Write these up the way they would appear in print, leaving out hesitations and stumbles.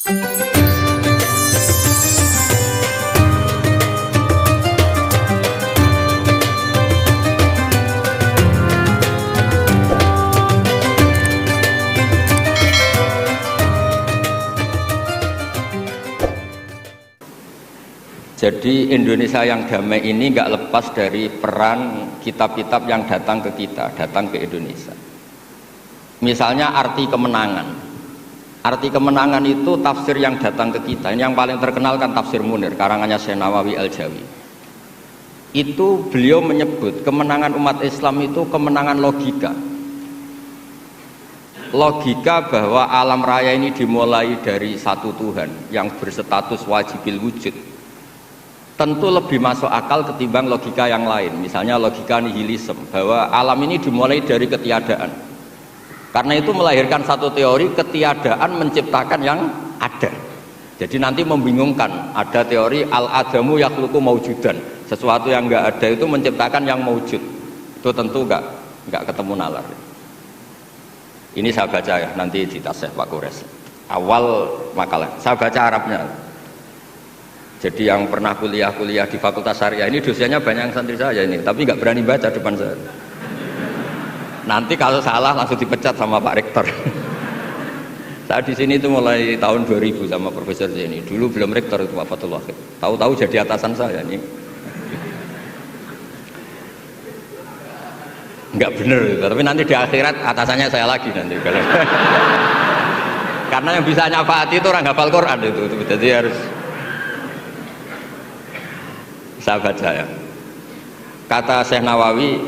Jadi Indonesia yang damai ini nggak lepas dari peran kitab-kitab yang datang ke kita, datang ke Indonesia. Misalnya arti kemenangan. Arti kemenangan itu tafsir yang datang ke kita. Ini yang paling terkenal kan tafsir Munir, karangannya Syekh Nawawi Al-Jawi. Itu beliau menyebut kemenangan umat Islam itu kemenangan logika. Logika bahwa alam raya ini dimulai dari satu Tuhan yang berstatus wajibil wujud. Tentu lebih masuk akal ketimbang logika yang lain. Misalnya logika nihilisme, bahwa alam ini dimulai dari ketiadaan. Karena itu melahirkan satu teori ketiadaan menciptakan yang ada. Jadi nanti membingungkan. Ada teori al-adamu yakhluqu maujudan. Sesuatu yang enggak ada itu menciptakan yang maujud. Itu tentu enggak ketemu nalar. Ini saya baca ya, nanti di tasih Pak Kures. Awal makalah, saya baca Arabnya. Jadi yang pernah kuliah di Fakultas Syariah ini dosennya banyak yang santri saya ini, tapi nggak berani baca depan saya. Nanti kalau salah langsung dipecat sama Pak Rektor. Saya di sini itu mulai tahun 2000 sama Profesor Zeni. Dulu belum Rektor itu Pak Fatul Wahid. Tahu-tahu jadi atasan saya ini. Nggak bener, tapi nanti di akhirat atasannya saya lagi nanti. Karena yang bisa nyafaati itu orang hafal Quran itu. Jadi harus saya baca ya. Kata Syekh Nawawi,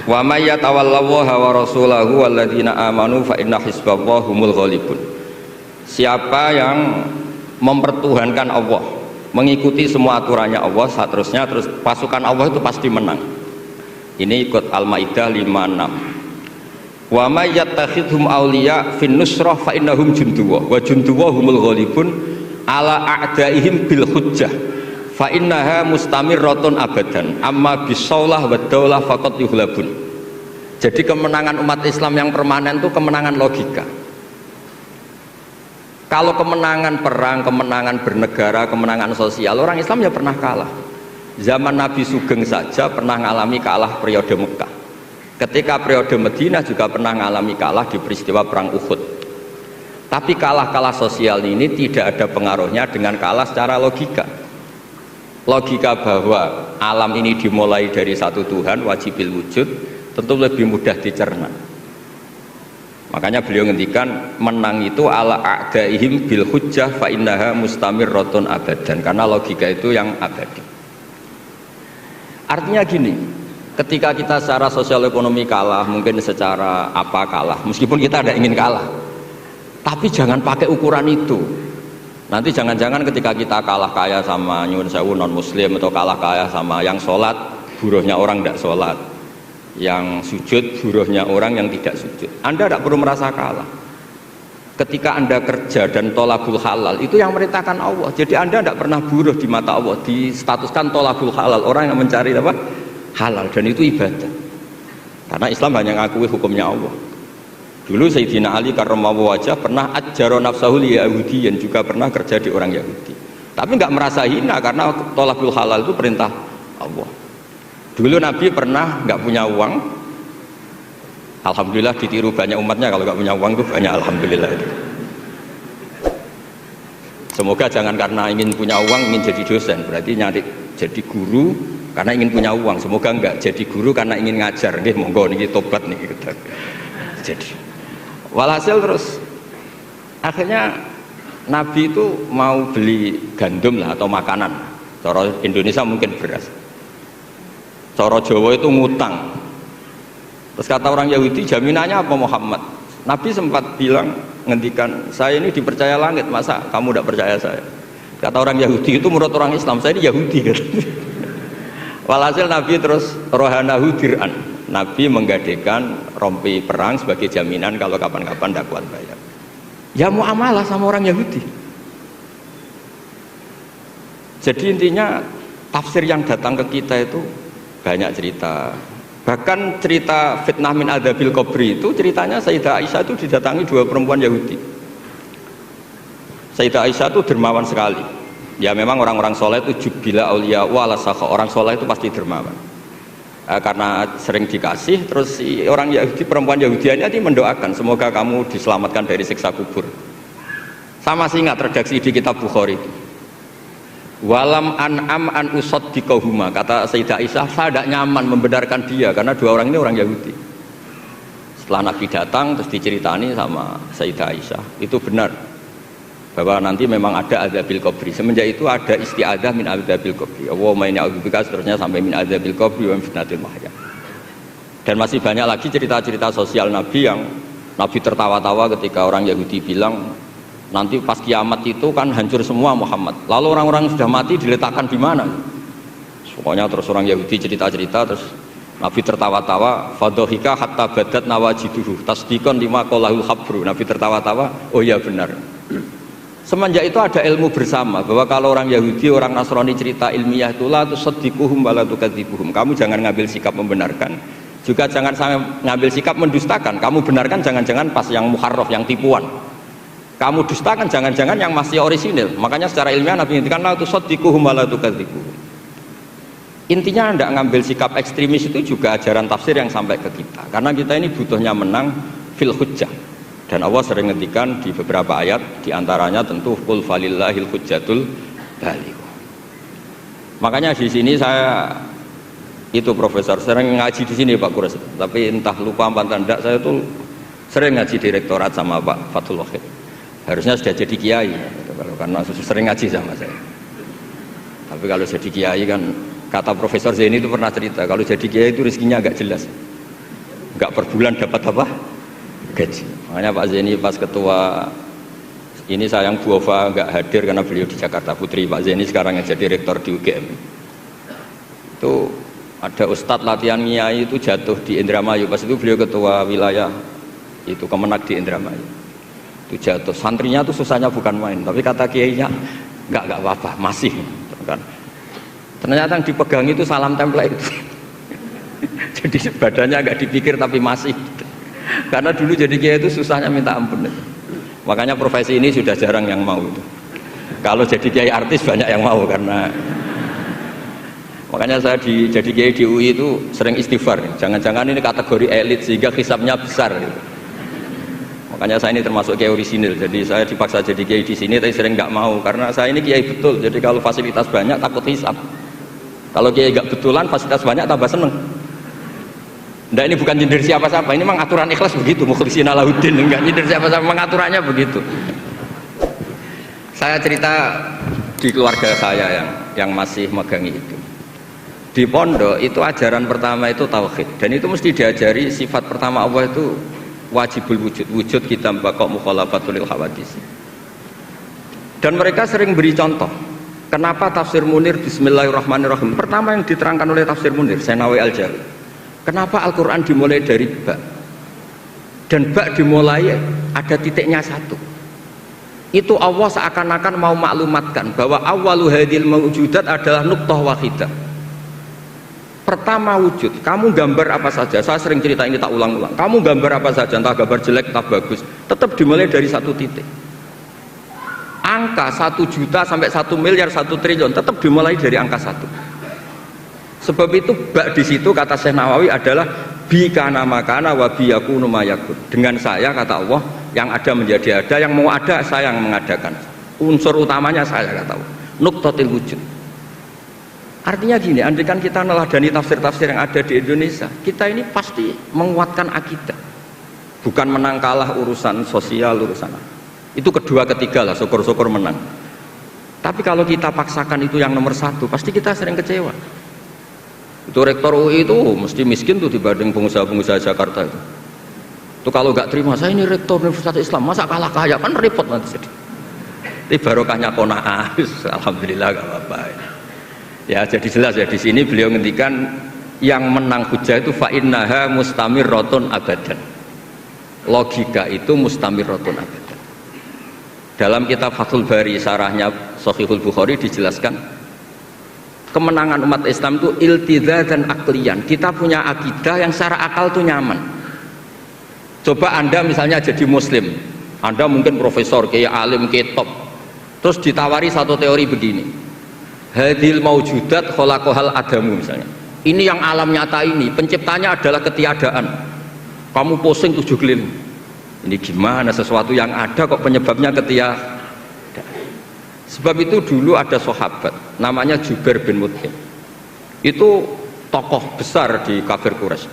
wa may yatawallallaha wa rasulahu walladzina amanu fa inna hizballahi humul ghalibun. Siapa yang mempertuhankan Allah, mengikuti semua aturannya Allah, seterusnya terus pasukan Allah itu pasti menang. Ini ikut Al-Maidah 56. Wa may yattakhidhum awliya fin nusrah fa innahum junduwah wa junduwah humul ghalibun ala a'daihim bil hujjah. Fa innaha mustamirratun abadan amma bisaulah wa daulah faqat yuhlabun. Jadi kemenangan umat Islam yang permanen itu kemenangan logika. Kalau kemenangan perang, kemenangan bernegara, kemenangan sosial, orang Islam ya pernah kalah. Zaman Nabi Sugeng saja pernah mengalami kalah periode Mekah. Ketika periode Madinah juga pernah mengalami kalah di peristiwa perang Uhud. Tapi kalah-kalah sosial ini tidak ada pengaruhnya dengan kalah secara logika. Logika bahwa alam ini dimulai dari satu Tuhan wajibil wujud tentu lebih mudah dicerna. Makanya beliau ngendikan menang itu ala a'daihim bil hujjah fa innaha mustamirratun abadan, karena logika itu yang abadi. Artinya gini, ketika kita secara sosial ekonomi kalah, mungkin secara apa kalah, meskipun kita ada ingin kalah, tapi jangan pakai ukuran itu. Nanti jangan-jangan ketika kita kalah kaya sama nyuwun sewu non muslim, atau kalah kaya sama yang sholat buruhnya orang tidak sholat, yang sujud buruhnya orang yang tidak sujud, Anda tidak perlu merasa kalah. Ketika Anda kerja dan tolabul halal, itu yang merintahkan Allah. Jadi Anda tidak pernah buruh di mata Allah, distatuskan tolabul halal, orang yang mencari apa? Halal, dan itu ibadah. Karena Islam hanya mengakui hukumnya Allah. Dulu Sayyidina Ali karramallahu wajhah pernah ajjaro nafsahu li yahudiyin, juga pernah kerja di orang Yahudi. Tapi nggak merasa hina karena tolabul halal itu perintah Allah. Dulu Nabi pernah nggak punya uang, alhamdulillah ditiru banyak umatnya, kalau nggak punya uang itu banyak alhamdulillah itu. Semoga jangan karena ingin punya uang ingin jadi dosen, berarti nyari jadi guru karena ingin punya uang. Semoga enggak jadi guru karena ingin ngajar. Nggih monggo niki tobat niki gitu. Jadi walhasil terus akhirnya Nabi itu mau beli gandum lah atau makanan. Cara Indonesia mungkin beras. Cara Jawa itu ngutang. Terus kata orang Yahudi, jaminannya apa Muhammad? Nabi sempat bilang, ngendikan, saya ini dipercaya langit, masa kamu tidak percaya saya? Kata orang Yahudi, itu menurut orang Islam, saya ini Yahudi kan? Walhasil Nabi terus rohanahu dir'an. Nabi menggadekan rompi perang sebagai jaminan kalau kapan-kapan tidak kuat bayar. Ya muamalah sama orang Yahudi. Jadi intinya tafsir yang datang ke kita itu banyak cerita. Bahkan cerita fitnah min adzabil qabri itu ceritanya Sayyidah Aisyah itu didatangi dua perempuan Yahudi. Sayyidah Aisyah itu dermawan sekali. Ya memang orang-orang soleh itu jubila aulia wala sakha, orang soleh itu pasti dermawan. Karena sering dikasih, terus si orang Yahudi, perempuan Yahudi ini mendoakan semoga kamu diselamatkan dari siksa kubur. Sama sih ingat redaksi di kitab Bukhari itu. Walam an'am an usaddiqahuma, kata Sayyidah Aisyah, saya tidak nyaman membenarkan dia karena dua orang ini orang Yahudi. Setelah Nabi datang terus diceritani sama Sayyidah Aisyah, itu benar bahwa nanti memang ada adzabil qabri. Semenjak itu ada isti'adzah min adzabil qabri. Allahumma inni a'udzubika, seterusnya sampai min adzabil qabri wa min fitnatil mahya. Dan masih banyak lagi cerita-cerita sosial Nabi yang Nabi tertawa-tawa ketika orang Yahudi bilang nanti pas kiamat itu kan hancur semua Muhammad. Lalu orang-orang sudah mati diletakkan di mana? Pokoknya terus orang Yahudi cerita-cerita, terus Nabi tertawa-tawa, fadhahika hatta badat nawajiduhu tasdiqan lima qalahul khabru. Nabi tertawa-tawa, oh iya benar. Semenjak itu ada ilmu bersama bahwa kalau orang Yahudi, orang Nasrani cerita ilmiah itu la tusaddiquhum wa la tukadzibuhum. Kamu jangan ngambil sikap membenarkan, juga jangan sampai ngambil sikap mendustakan. Kamu benarkan jangan-jangan pas yang muharraf, yang tipuan. Kamu dustakan jangan-jangan yang masih orisinil. Makanya secara ilmiah Nabi ngintikan la tusaddiquhum wa la tukadzibuhum. Intinya tidak ngambil sikap ekstremis itu juga ajaran tafsir yang sampai ke kita. Karena kita ini butuhnya menang fil hujjah. Dan Allah sering ngendikan di beberapa ayat, diantaranya tentu qul falillahil hujjatul baligh. Makanya di sini saya itu profesor sering ngaji di sini Pak Kures, tapi entah lupa apa tidak, saya tuh sering ngaji direktorat sama Pak Fathul Wahid. Harusnya sudah jadi kiai karena sering ngaji sama saya. Tapi kalau jadi kiai kan, kata Profesor Zaini itu pernah cerita, kalau jadi kiai itu rezekinya agak jelas, nggak per bulan dapat apa gaji. Makanya Pak Zaini pas ketua ini, sayang Bu Ova nggak hadir karena beliau di Jakarta, putri Pak Zaini sekarang yang jadi rektor di UGM. Itu ada ustadz latihan kiai itu jatuh di Indramayu, pas itu beliau ketua wilayah itu Kemenak di Indramayu. Itu jatuh, santrinya tuh susahnya bukan main, tapi kata kiainya nggak apa-apa, masih kan. Ternyata yang dipegang itu salam tempel itu. Jadi badannya agak dipikir tapi masih. Karena dulu jadi kiai itu susahnya minta ampun. Makanya profesi ini sudah jarang yang mau itu. Kalau jadi kiai artis banyak yang mau, karena makanya saya jadi kiai di UI itu sering istighfar. Jangan-jangan ini kategori elit sehingga hisabnya besar gitu. Makanya saya ini termasuk kiai orisinil. Jadi saya dipaksa jadi kiai di sini tapi sering nggak mau karena saya ini kiai betul. Jadi kalau fasilitas banyak takut hisab. Kalau kiai nggak betulan fasilitas banyak tambah seneng. Nah, ini bukan nyindir siapa-siapa, ini memang aturan ikhlas begitu, mukhlisin Alauddin, enggak nyindir siapa-siapa, mengaturannya begitu. Saya cerita di keluarga saya yang masih megangi itu. Di pondok itu ajaran pertama itu tauhid, dan itu mesti diajari sifat pertama Allah itu wajibul wujud, wujud kita mbakok mukhalafatul hawadis. Dan mereka sering beri contoh. Kenapa tafsir Munir Bismillahirrahmanirrahim? Pertama yang diterangkan oleh tafsir Munir, Senawi Al-Jawi. Kenapa Al-Quran dimulai dari bak? Dan bak dimulai ada titiknya satu. Itu Allah seakan-akan mau maklumatkan bahwa awalu hadil mawujudat adalah nuqtah wahidah. Pertama wujud, kamu gambar apa saja, saya sering cerita ini tak ulang-ulang. Kamu gambar apa saja, entah gambar jelek, entah bagus, tetap dimulai dari satu titik. Angka 1 juta sampai 1 miliar, 1 triliun tetap dimulai dari angka 1. Sebab itu bak di situ kata Syekh Nawawi adalah bi kana makana wa bi yakunu mayakun. Dengan saya kata Allah yang ada menjadi ada, yang mau ada saya yang mengadakan. Unsur utamanya saya kata Allah. Nuqtatil wujud. Artinya gini, andaikan kita neladani tafsir-tafsir yang ada di Indonesia, kita ini pasti menguatkan akidah. Bukan menang kalah urusan sosial, urusan itu kedua ketiga lah, syukur-syukur menang. Tapi kalau kita paksakan itu yang nomor satu, pasti kita sering kecewa. Itu rektor UI itu mesti miskin tuh dibanding pengusaha-pengusaha Jakarta itu. Itu kalau nggak terima, saya ini rektor Universitas Islam, masa kalah kaya, kan repot nanti jadi. Ini barokahnya qanaah, alhamdulillah gak apa-apa. Ya jadi jelas ya di sini beliau ngendikan yang menang hujah itu fa innaha mustamirratun abadan. Logika itu mustamirratun abadan. Dalam kitab Fathul Bari syarahnya Shahihul Bukhari dijelaskan kemenangan umat Islam itu iltidza dan aklian. Kita punya akidah yang secara akal itu nyaman. Coba Anda misalnya jadi muslim, Anda mungkin profesor, kayak alim, kayak top, Terus ditawari satu teori begini, hadil maujudat khalaqahal adamu misalnya. Ini yang alam nyata ini, penciptanya adalah ketiadaan. Kamu pusing 7 keliling. Ini gimana sesuatu yang ada kok penyebabnya ketiadaan? Sebab itu dulu ada sahabat namanya Jubair bin Mut'im. Itu tokoh besar di kafir Quraisy.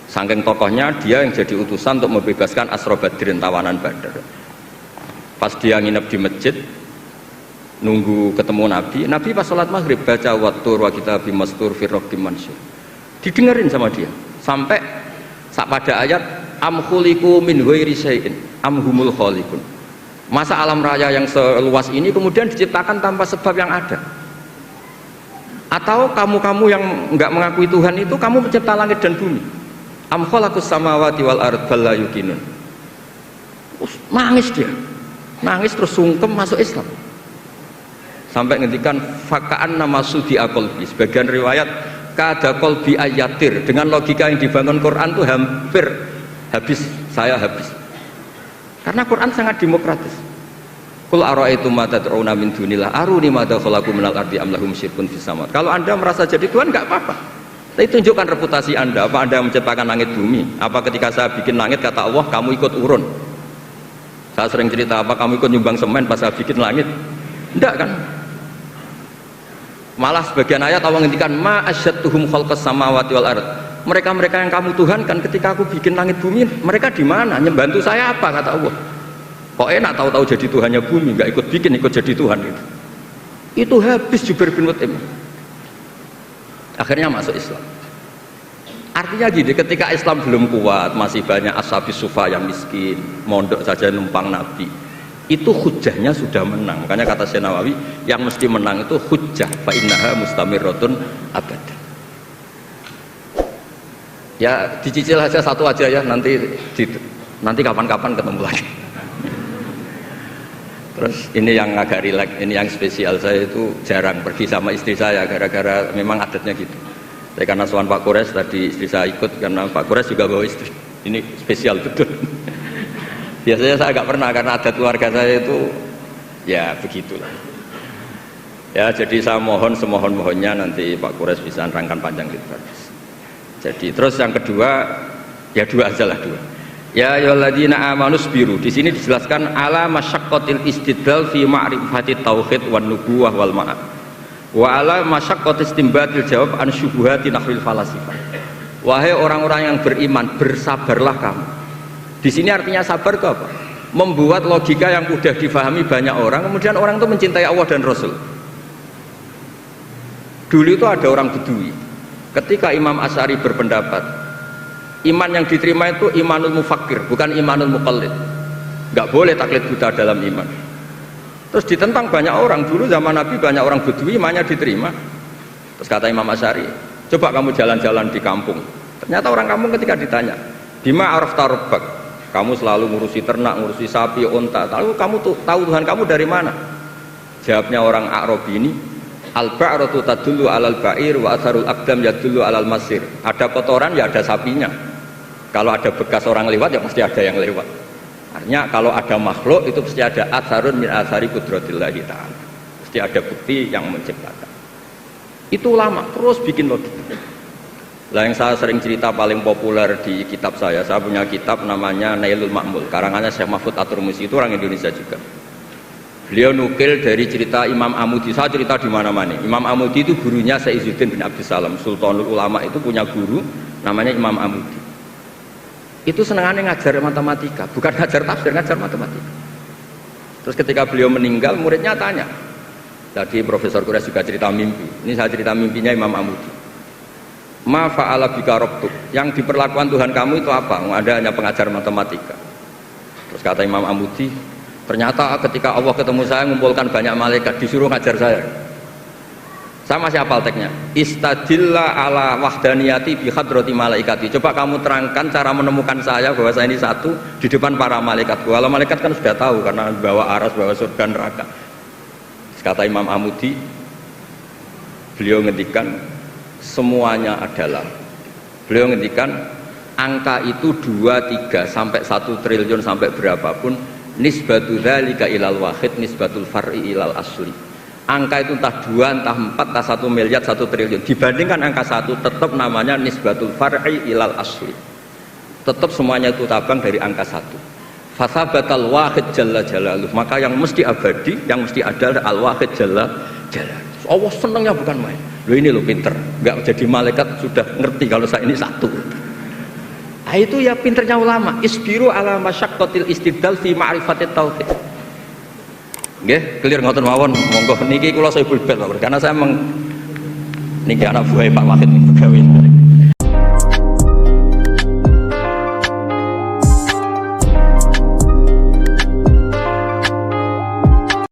Saking tokohnya dia yang jadi utusan untuk membebaskan Asra Badrin, tawanan Badar. Pas dia nginep di masjid nunggu ketemu Nabi pas sholat maghrib baca wattur wa kitabim mastur fi raqqim mansur, didengerin sama dia sampai pada ayat am khuliqu min ghairi syai'in am humul khaliqun. Masa alam raya yang seluas ini kemudian diciptakan tanpa sebab yang ada, atau kamu yang enggak mengakui Tuhan itu kamu pencipta langit dan bumi? Am khalaqus samawati wal ard bal la yuqinun. Nangis dia, nangis terus sungkem masuk Islam. Sampai ngendikan fakaan nama sudi akolbi. Sebagian riwayat kada kolbi ayatir. Dengan logika yang dibangun Quran itu hampir habis, saya habis. Karena Quran sangat demokratis. Qul ara'aytum ma tad'una min dunillah aruni madza khalaqu minal ardi am lahum syirkun fis samawati. Kalau Anda merasa jadi Tuhan enggak apa-apa. Tapi tunjukkan reputasi Anda. Apa Anda menciptakan langit bumi? Apa ketika saya bikin langit kata Allah kamu ikut urun? Saya sering cerita apa kamu ikut nyumbang semen pas saya bikin langit? Enggak kan? Malah sebagian ayat Allah ngendikan ma asyadtuhum khalqas samawati wal ard. Mereka-mereka yang kamu tuhankan ketika aku bikin langit bumi, mereka di mana? Membantu saya apa kata Allah? Kok enak tahu-tahu jadi Tuhannya bumi, enggak ikut bikin, ikut jadi Tuhan itu. Itu habis Jubair bin Mut'im. Akhirnya masuk Islam. Artinya gini, ketika Islam belum kuat, masih banyak ashabis sufa yang miskin, mondok saja numpang Nabi. Itu hujahnya sudah menang. Makanya kata Syekh Nawawi yang mesti menang itu hujah fa innaha mustamirratun abad. Ya dicicil aja satu aja ya, nanti kapan-kapan ketemu lagi. Terus ini yang agak rileks, ini yang spesial. Saya itu jarang pergi sama istri saya gara-gara memang adatnya gitu. Saya karena suan Pak Kures tadi istri saya ikut karena Pak Kures juga bawa istri. Ini spesial betul. Biasanya saya agak pernah karena adat keluarga saya itu ya begitulah. Ya jadi saya mohon semohon-mohonnya nanti Pak Kures bisa nerangkan panjang lebar. Jadi terus yang kedua ya dua aja lah dua. Ya ayyuhalladzina amanu sabiru. Di sini dijelaskan ala masyaqqatil istidlal fi ma'rifati tauhid wan nubuwah wal ma'ad. Wa ala masyaqqatis istinbatil jawab an syubuhati nahwil falasifah. Wahai orang-orang yang beriman, bersabarlah kamu. Di sini artinya sabar itu apa? Membuat logika yang mudah difahami banyak orang, kemudian orang itu mencintai Allah dan Rasul. Dulu itu ada orang Bedui. Ketika Imam Asy'ari berpendapat, iman yang diterima itu imanul mufakkir, bukan imanul muqallid. Enggak boleh taklid buta dalam iman. Terus ditentang banyak orang. Dulu zaman Nabi banyak orang Bedui imannya diterima. Terus kata Imam Asy'ari, coba kamu jalan-jalan di kampung. Ternyata orang kampung ketika ditanya, bima arafta rabbak? Kamu selalu ngurusi ternak, ngurusi sapi, unta. Lalu kamu tahu Tuhan kamu dari mana? Jawabnya orang Arabi ini, al-ba'ratu tadullu alal ba'ir wa atharul aqdam yadullu alal masir. Ada kotoran ya ada sapinya. Kalau ada bekas orang lewat ya pasti ada yang lewat. Artinya kalau ada makhluk itu pasti ada atharun min athari qudratillahi ta'ala. Pasti ada bukti yang menciptakan. Itu ulama terus bikin logika. Lah yang saya sering cerita paling populer di kitab saya punya kitab namanya Nailul Ma'mul, karangannya Syekh Mahfud At-Turmusi, itu orang Indonesia juga. Beliau nukil dari cerita Imam Amudi. Saya cerita di mana-mana. Imam Amudi itu gurunya Syekh Izzuddin bin Abdussalam, Sultanul Ulama itu punya guru namanya Imam Amudi. Itu senangannya ngajar matematika, bukan ngajar tafsir, ngajar matematika. Terus ketika beliau meninggal, muridnya tanya. Tadi Profesor Kures juga cerita mimpi. Ini saya cerita mimpinya Imam Amudi. Ma fa'ala bika rabbuk, yang diperlakukan Tuhan kamu itu apa? Anda hanya pengajar matematika. Terus kata Imam Amudi, ternyata ketika Allah ketemu saya mengumpulkan banyak malaikat disuruh ngajar saya. Saya masih hafal teksnya. Istadilla ala wahdaniyati bi hadrati malaikati. Coba kamu terangkan cara menemukan saya bahwa saya ini satu di depan para malaikat. Kalau malaikat kan sudah tahu karena bawa aras, bawa surga neraka. Terus kata Imam Amudi, beliau ngendikan semuanya adalah, beliau ngendikan angka itu 2, 3 sampai 1 triliun sampai berapapun nisbatu dzalika ilal wahid nisbatul far'i ilal asli. Angka itu entah 2, entah 4, entah 1 miliar, 1 triliun. Dibandingkan angka 1 tetap namanya nisbatul far'i ilal asli. Tetap semuanya itu tabang dari angka 1. Fasabatal wahid jalla jalaluh. Maka yang mesti abadi, yang mesti ada al wahid jalla jalaluh. Allah senangnya bukan main. Loh ini lo pinter, nggak jadi malaikat sudah ngerti kalau saya ini 1. Nah, itu ya pinternya ulama. Isbiru ala masyaqqatil istidlal fi ma'rifatit tauhid. Nggih, clear ngoten mawon. Monggo niki kula saya bulbel karena saya niki anak buah Pak Wahid pegawai.